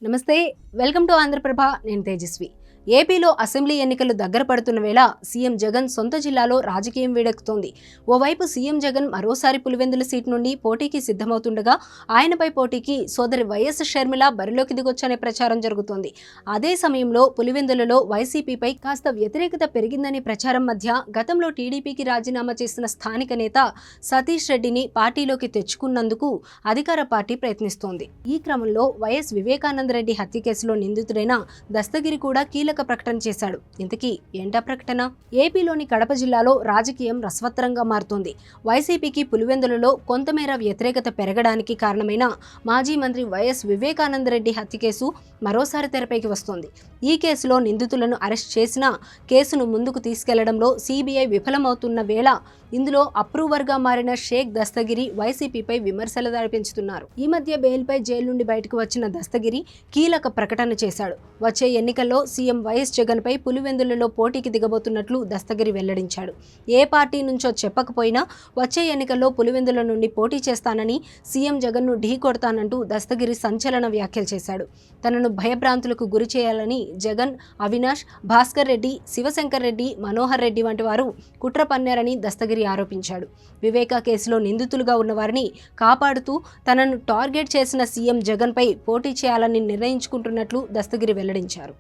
నమస్తే, welcome to Andhraprabha. నేను తేజస్వి. ఏపీలో అసెంబ్లీ ఎన్నికలు దగ్గర పడుతున్న వేళ సీఎం జగన్ సొంత జిల్లాలో రాజకీయం వేడెక్కుతోంది. ఓవైపు సీఎం జగన్ మరోసారి పులివెందుల సీటు నుండి పోటీకి సిద్ధమవుతుండగా, ఆయనపై పోటీకి సోదరి వైఎస్ షర్మిల బరిలోకి దిగొచ్చనే ప్రచారం జరుగుతోంది. అదే సమయంలో పులివెందులలో వైసీపీపై కాస్త వ్యతిరేకత పెరిగిందనే ప్రచారం మధ్య గతంలో టీడీపీకి రాజీనామా చేసిన స్థానిక నేత సతీష్ రెడ్డిని పార్టీలోకి తెచ్చుకున్నందుకు అధికార పార్టీ ప్రయత్నిస్తోంది. ఈ క్రమంలో వైఎస్ వివేకానంద రెడ్డి హత్య కేసులో నిందితుడైన దస్తగిరి కూడా కీలక ప్రకటన చేశాడు. ఇంతకీ ఏంటా ప్రకటన? ఏపీలోని కడప జిల్లాలో రాజకీయం రసవత్తరంగా మారుతోంది. వైసీపీకి పులివెందులలో కొంతమేర వ్యతిరేకత పెరగడానికి కారణమైన మాజీ మంత్రి వైఎస్ వివేకానంద రెడ్డి హత్య కేసు మరోసారి తెరపైకి వస్తోంది. ఈ కేసులో నిందితులను అరెస్ట్ చేసినా కేసును ముందుకు తీసుకెళ్లడంలో సిబిఐ విఫలమవుతున్న వేళ ఇందులో అప్రూవర్గా మారిన షేక్ దస్తగిరి వైసీపీపై విమర్శల దాడి పెంచుతున్నారు. ఈ మధ్య బెయిల్పై జైలు నుండి బయటకు వచ్చిన దస్తగిరి కీలక ప్రకటన చేశాడు. వచ్చే ఎన్నికల్లో సీఎం వైఎస్ జగన్పై పులివెందులలో పోటీకి దిగబోతున్నట్లు దస్తగిరి వెల్లడించాడు. ఏ పార్టీ నుంచో చెప్పకపోయినా వచ్చే ఎన్నికల్లో పులివెందుల నుండి పోటీ చేస్తానని, సీఎం జగన్ను ఢీకొడతానంటూ దస్తగిరి సంచలన వ్యాఖ్యలు చేశాడు. తనను భయభ్రాంతులకు గురి చేయాలని జగన్, అవినాష్, భాస్కర్ రెడ్డి, శివశంకర్ రెడ్డి, మనోహర్ రెడ్డి వంటి వారు కుట్ర పన్నారని దస్తగిరి ఆరోపించాడు. వివేకా కేసులో నిందితులుగా ఉన్నవారిని కాపాడుతూ తనను టార్గెట్ చేసిన సీఎం జగన్పై పోటీ చేయాలని నిర్ణయించుకుంటున్నట్లు దస్తగిరి వెల్లడించారు.